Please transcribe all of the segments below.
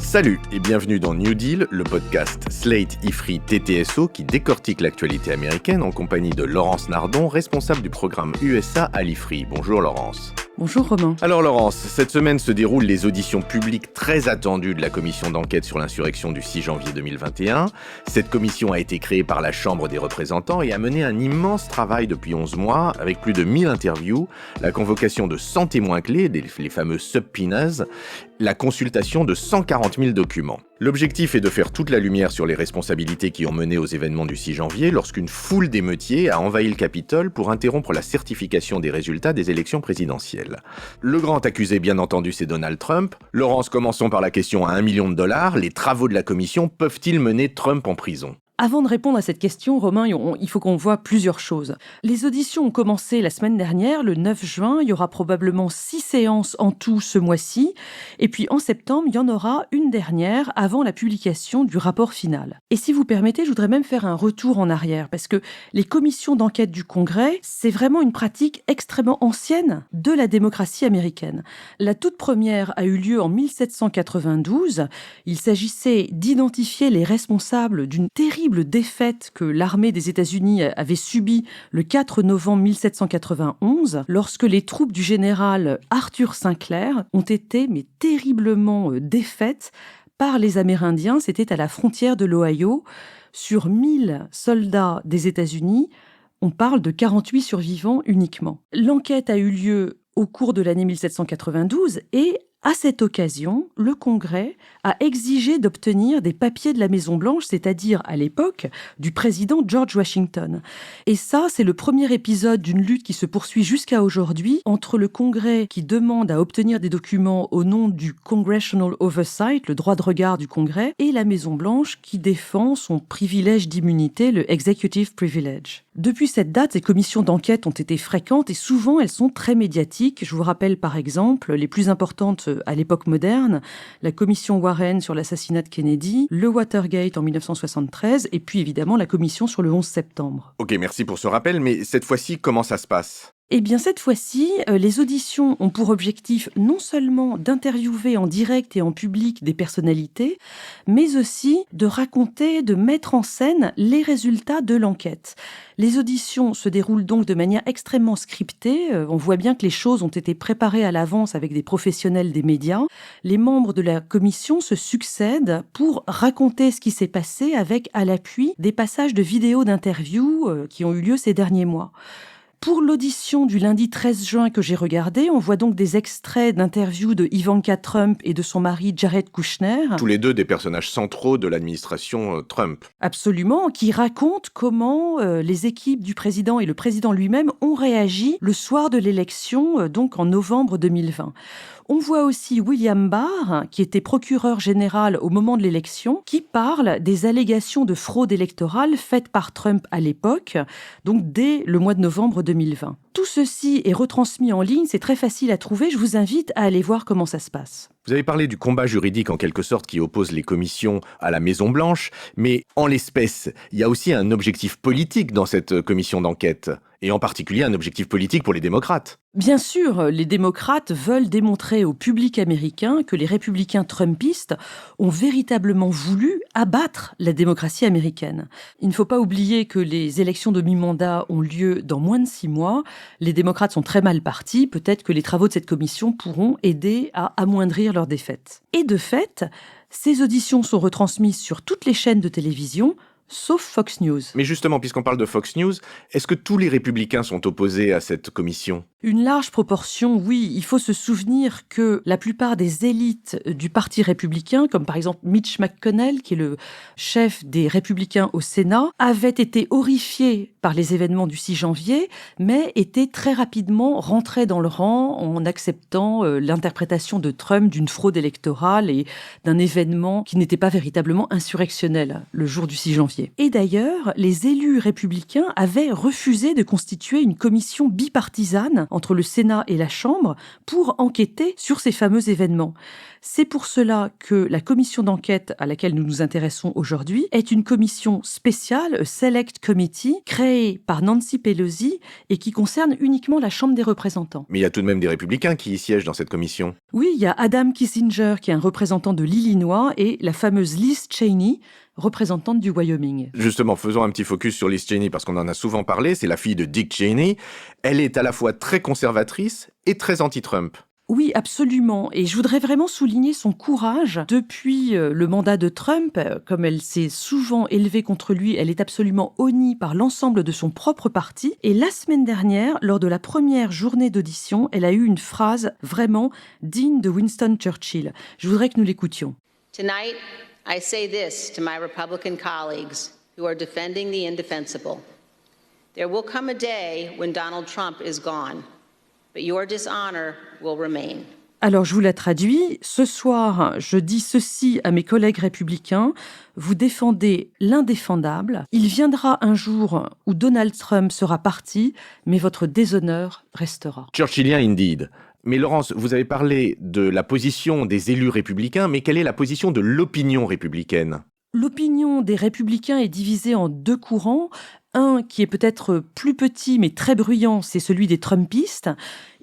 Salut et bienvenue dans New Deal, le podcast Slate Ifri TTSO qui décortique l'actualité américaine en compagnie de Laurence Nardon, responsable du programme USA à l'Ifri. Bonjour Laurence. Bonjour Romain. Alors Laurence, cette semaine se déroulent les auditions publiques très attendues de la commission d'enquête sur l'insurrection du 6 janvier 2021. Cette commission a été créée par la Chambre des représentants et a mené un immense travail depuis 11 mois avec plus de 1000 interviews, la convocation de 100 témoins clés, les fameux subpoenas, la consultation de 140 000 documents. L'objectif est de faire toute la lumière sur les responsabilités qui ont mené aux événements du 6 janvier lorsqu'une foule d'émeutiers a envahi le Capitole pour interrompre la certification des résultats des élections présidentielles. Le grand accusé, bien entendu, c'est Donald Trump. Laurence, commençons par la question à $1 million. Les travaux de la commission peuvent-ils mener Trump en prison ? Avant de répondre à cette question, Romain, il faut qu'on voit plusieurs choses. Les auditions ont commencé la semaine dernière, le 9 juin. Il y aura probablement 6 séances en tout ce mois-ci. Et puis en septembre, il y en aura une dernière avant la publication du rapport final. Et si vous permettez, je voudrais même faire un retour en arrière parce que les commissions d'enquête du Congrès, c'est vraiment une pratique extrêmement ancienne de la démocratie américaine. La toute première a eu lieu en 1792. Il s'agissait d'identifier les responsables d'une terrible défaite que l'armée des États-Unis avait subie le 4 novembre 1791, lorsque les troupes du général Arthur Sinclair ont été terriblement défaites par les Amérindiens. C'était à la frontière de l'Ohio. Sur 1000 soldats des États-Unis, on parle de 48 survivants uniquement. L'enquête a eu lieu au cours de l'année 1792 et à cette occasion, le Congrès a exigé d'obtenir des papiers de la Maison-Blanche, c'est-à-dire à l'époque du président George Washington. Et ça, c'est le premier épisode d'une lutte qui se poursuit jusqu'à aujourd'hui entre le Congrès qui demande à obtenir des documents au nom du Congressional Oversight, le droit de regard du Congrès, et la Maison-Blanche qui défend son privilège d'immunité, le Executive Privilege. Depuis cette date, ces commissions d'enquête ont été fréquentes et souvent elles sont très médiatiques. Je vous rappelle par exemple les plus importantes à l'époque moderne, la commission Warren sur l'assassinat de Kennedy, le Watergate en 1973 et puis évidemment la commission sur le 11 septembre. Ok, merci pour ce rappel, mais cette fois-ci, comment ça se passe ? Eh bien, cette fois-ci, les auditions ont pour objectif non seulement d'interviewer en direct et en public des personnalités, mais aussi de raconter, de mettre en scène les résultats de l'enquête. Les auditions se déroulent donc de manière extrêmement scriptée. On voit bien que les choses ont été préparées à l'avance avec des professionnels des médias. Les membres de la commission se succèdent pour raconter ce qui s'est passé avec, à l'appui, des passages de vidéos d'interviews qui ont eu lieu ces derniers mois. Pour l'audition du lundi 13 juin que j'ai regardée, on voit donc des extraits d'interviews de Ivanka Trump et de son mari Jared Kushner. Tous les deux des personnages centraux de l'administration Trump. Absolument, qui racontent comment les équipes du président et le président lui-même ont réagi le soir de l'élection, donc en novembre 2020. On voit aussi William Barr, qui était procureur général au moment de l'élection, qui parle des allégations de fraude électorale faites par Trump à l'époque, donc dès le mois de novembre 2020. Tout ceci est retransmis en ligne, c'est très facile à trouver, je vous invite à aller voir comment ça se passe. Vous avez parlé du combat juridique en quelque sorte qui oppose les commissions à la Maison-Blanche, mais en l'espèce, il y a aussi un objectif politique dans cette commission d'enquête, et en particulier un objectif politique pour les démocrates. Bien sûr, les démocrates veulent démontrer au public américain que les républicains trumpistes ont véritablement voulu abattre la démocratie américaine. Il ne faut pas oublier que les élections de mi-mandat ont lieu dans moins de 6 mois. Les démocrates sont très mal partis. Peut-être que les travaux de cette commission pourront aider à amoindrir leur défaite. Et de fait, ces auditions sont retransmises sur toutes les chaînes de télévision, sauf Fox News. Mais justement, puisqu'on parle de Fox News, est-ce que tous les républicains sont opposés à cette commission ? Une large proportion, oui. Il faut se souvenir que la plupart des élites du Parti républicain, comme par exemple Mitch McConnell, qui est le chef des républicains au Sénat, avaient été horrifiés par les événements du 6 janvier, mais étaient très rapidement rentrés dans le rang en acceptant l'interprétation de Trump d'une fraude électorale et d'un événement qui n'était pas véritablement insurrectionnel le jour du 6 janvier. Et d'ailleurs, les élus républicains avaient refusé de constituer une commission bipartisane entre le Sénat et la Chambre pour enquêter sur ces fameux événements. C'est pour cela que la commission d'enquête à laquelle nous nous intéressons aujourd'hui est une commission spéciale, a Select Committee, créée par Nancy Pelosi et qui concerne uniquement la Chambre des représentants. Mais il y a tout de même des républicains qui y siègent dans cette commission. Oui, il y a Adam Kinzinger qui est un représentant de l'Illinois et la fameuse Liz Cheney, représentante du Wyoming. Justement, faisons un petit focus sur Liz Cheney parce qu'on en a souvent parlé, c'est la fille de Dick Cheney. Elle est à la fois très conservatrice et très anti-Trump. Oui, absolument. Et je voudrais vraiment souligner son courage. Depuis le mandat de Trump, comme elle s'est souvent élevée contre lui, elle est absolument honnie par l'ensemble de son propre parti. Et la semaine dernière, lors de la première journée d'audition, elle a eu une phrase vraiment digne de Winston Churchill. Je voudrais que nous l'écoutions. Tonight, I say this to my Republican colleagues who are defending the indefensible. There will come a day when Donald Trump is gone. But your dishonor will remain. Alors, je vous la traduis. Ce soir, je dis ceci à mes collègues républicains. Vous défendez l'indéfendable. Il viendra un jour où Donald Trump sera parti, mais votre déshonneur restera. Churchillien indeed. Mais Laurence, vous avez parlé de la position des élus républicains, mais quelle est la position de l'opinion républicaine ? L'opinion des républicains est divisée en deux courants. Un qui est peut-être plus petit mais très bruyant, c'est celui des Trumpistes.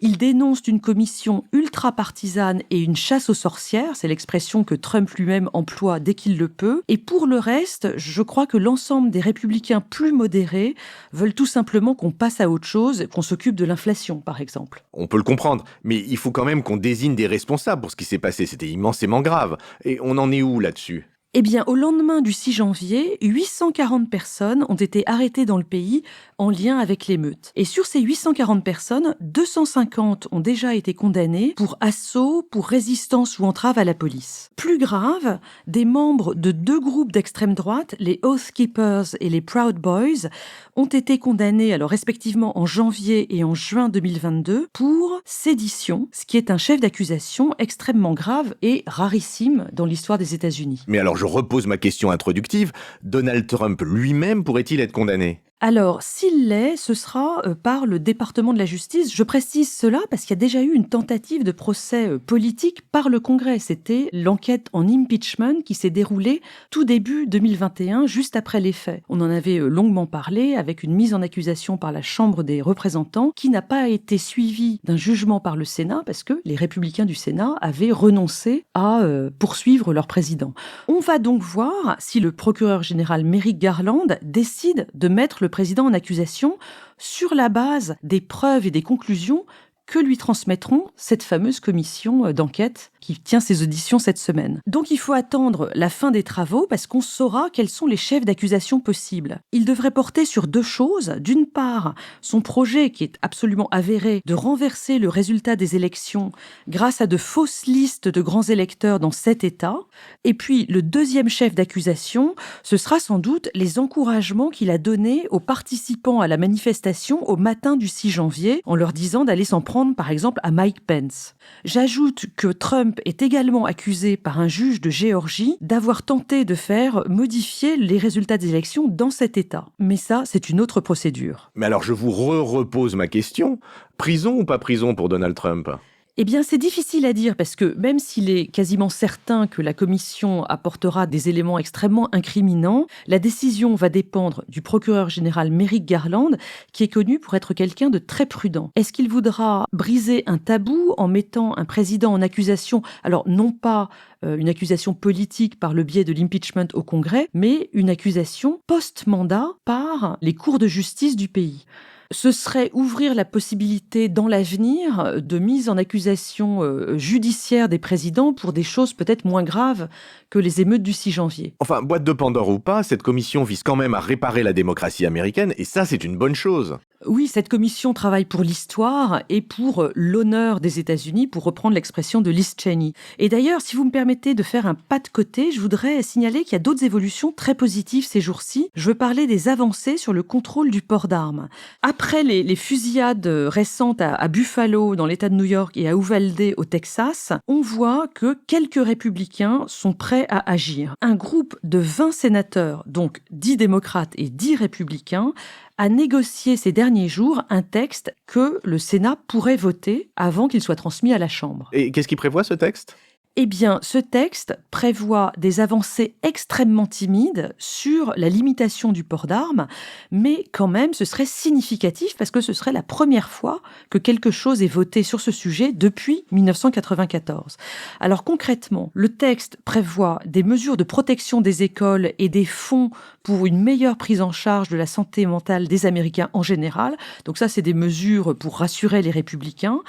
Ils dénoncent une commission ultra-partisane et une chasse aux sorcières, c'est l'expression que Trump lui-même emploie dès qu'il le peut. Et pour le reste, je crois que l'ensemble des républicains plus modérés veulent tout simplement qu'on passe à autre chose, qu'on s'occupe de l'inflation, par exemple. On peut le comprendre, mais il faut quand même qu'on désigne des responsables pour ce qui s'est passé. C'était immensément grave. Et on en est où là-dessus ? Eh bien, au lendemain du 6 janvier, 840 personnes ont été arrêtées dans le pays en lien avec l'émeute. Et sur ces 840 personnes, 250 ont déjà été condamnées pour assaut, pour résistance ou entrave à la police. Plus grave, des membres de deux groupes d'extrême droite, les Oath Keepers et les Proud Boys, ont été condamnés, alors respectivement en janvier et en juin 2022, pour sédition, ce qui est un chef d'accusation extrêmement grave et rarissime dans l'histoire des États-Unis. Mais alors je repose ma question introductive, Donald Trump lui-même pourrait-il être condamné ? Alors, s'il l'est, ce sera par le département de la justice. Je précise cela parce qu'il y a déjà eu une tentative de procès politique par le Congrès. C'était l'enquête en impeachment qui s'est déroulée tout début 2021, juste après les faits. On en avait longuement parlé avec une mise en accusation par la Chambre des représentants qui n'a pas été suivie d'un jugement par le Sénat parce que les républicains du Sénat avaient renoncé à poursuivre leur président. On va donc voir si le procureur général Merrick Garland décide de mettre le président en accusation sur la base des preuves et des conclusions que lui transmettront cette fameuse commission d'enquête qui tient ses auditions cette semaine. Donc il faut attendre la fin des travaux parce qu'on saura quels sont les chefs d'accusation possibles. Il devrait porter sur deux choses. D'une part, son projet qui est absolument avéré de renverser le résultat des élections grâce à de fausses listes de grands électeurs dans 7 États. Et puis le deuxième chef d'accusation, ce sera sans doute les encouragements qu'il a donnés aux participants à la manifestation au matin du 6 janvier en leur disant d'aller s'en prendre par exemple à Mike Pence. J'ajoute que Trump est également accusé par un juge de Géorgie d'avoir tenté de faire modifier les résultats des élections dans cet État. Mais ça, c'est une autre procédure. Mais alors je vous repose ma question. Prison ou pas prison pour Donald Trump ? Eh bien, c'est difficile à dire parce que même s'il est quasiment certain que la commission apportera des éléments extrêmement incriminants, la décision va dépendre du procureur général Merrick Garland, qui est connu pour être quelqu'un de très prudent. Est-ce qu'il voudra briser un tabou en mettant un président en accusation, alors non pas une accusation politique par le biais de l'impeachment au Congrès, mais une accusation post-mandat par les cours de justice du pays ? Ce serait ouvrir la possibilité dans l'avenir de mise en accusation judiciaire des présidents pour des choses peut-être moins graves que les émeutes du 6 janvier. Enfin, boîte de Pandore ou pas, cette commission vise quand même à réparer la démocratie américaine et ça, c'est une bonne chose. Oui, cette commission travaille pour l'histoire et pour l'honneur des États-Unis, pour reprendre l'expression de Liz Cheney. Et d'ailleurs, si vous me permettez de faire un pas de côté, je voudrais signaler qu'il y a d'autres évolutions très positives ces jours-ci. Je veux parler des avancées sur le contrôle du port d'armes. Après les fusillades récentes à Buffalo, dans l'État de New York, et à Uvalde, au Texas, on voit que quelques républicains sont prêts à agir. Un groupe de 20 sénateurs, donc 10 démocrates et 10 républicains, a négocié ces derniers jours un texte que le Sénat pourrait voter avant qu'il soit transmis à la Chambre. Et qu'est-ce qu'il prévoit ce texte ? Eh bien, ce texte prévoit des avancées extrêmement timides sur la limitation du port d'armes, mais quand même, ce serait significatif parce que ce serait la première fois que quelque chose est voté sur ce sujet depuis 1994. Alors concrètement, le texte prévoit des mesures de protection des écoles et des fonds pour une meilleure prise en charge de la santé mentale des Américains en général. Donc ça, c'est des mesures pour rassurer les républicains.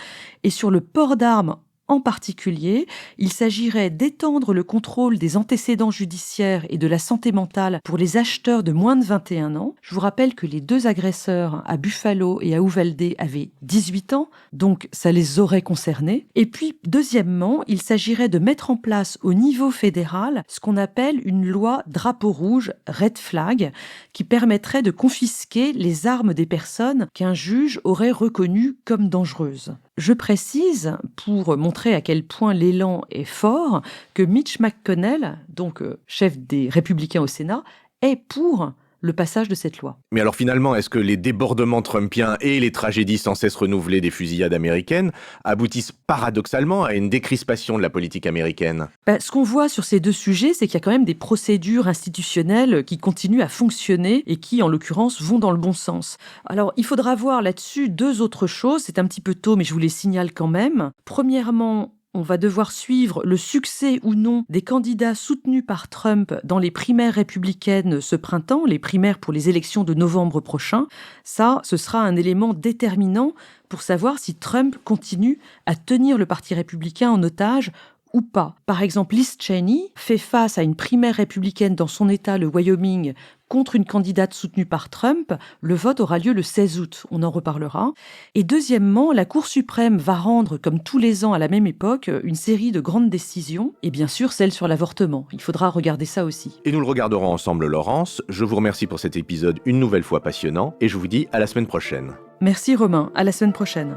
Et sur le port d'armes, en particulier, il s'agirait d'étendre le contrôle des antécédents judiciaires et de la santé mentale pour les acheteurs de moins de 21 ans. Je vous rappelle que les 2 agresseurs à Buffalo et à Uvalde avaient 18 ans, donc ça les aurait concernés. Et puis, deuxièmement, il s'agirait de mettre en place au niveau fédéral ce qu'on appelle une loi drapeau rouge, red flag, qui permettrait de confisquer les armes des personnes qu'un juge aurait reconnues comme dangereuses. Je précise, pour montrer à quel point l'élan est fort, que Mitch McConnell, donc chef des Républicains au Sénat, est pour le passage de cette loi. Mais alors finalement, est-ce que les débordements trumpiens et les tragédies sans cesse renouvelées des fusillades américaines aboutissent paradoxalement à une décrispation de la politique américaine ? Ce qu'on voit sur ces 2 sujets, c'est qu'il y a quand même des procédures institutionnelles qui continuent à fonctionner et qui, en l'occurrence, vont dans le bon sens. Alors, il faudra voir là-dessus 2 autres choses. C'est un petit peu tôt, mais je vous les signale quand même. Premièrement, on va devoir suivre le succès ou non des candidats soutenus par Trump dans les primaires républicaines ce printemps, les primaires pour les élections de novembre prochain. Ça, ce sera un élément déterminant pour savoir si Trump continue à tenir le Parti républicain en otage ou pas. Par exemple, Liz Cheney fait face à une primaire républicaine dans son État, le Wyoming, contre une candidate soutenue par Trump. Le vote aura lieu le 16 août, on en reparlera. Et deuxièmement, la Cour suprême va rendre, comme tous les ans à la même époque, une série de grandes décisions, et bien sûr celle sur l'avortement. Il faudra regarder ça aussi. Et nous le regarderons ensemble, Laurence. Je vous remercie pour cet épisode une nouvelle fois passionnant, et je vous dis à la semaine prochaine. Merci Romain, à la semaine prochaine.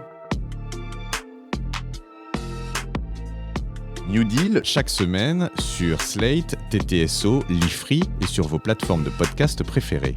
New Deal chaque semaine sur Slate, TTSO, Lifree et sur vos plateformes de podcast préférées.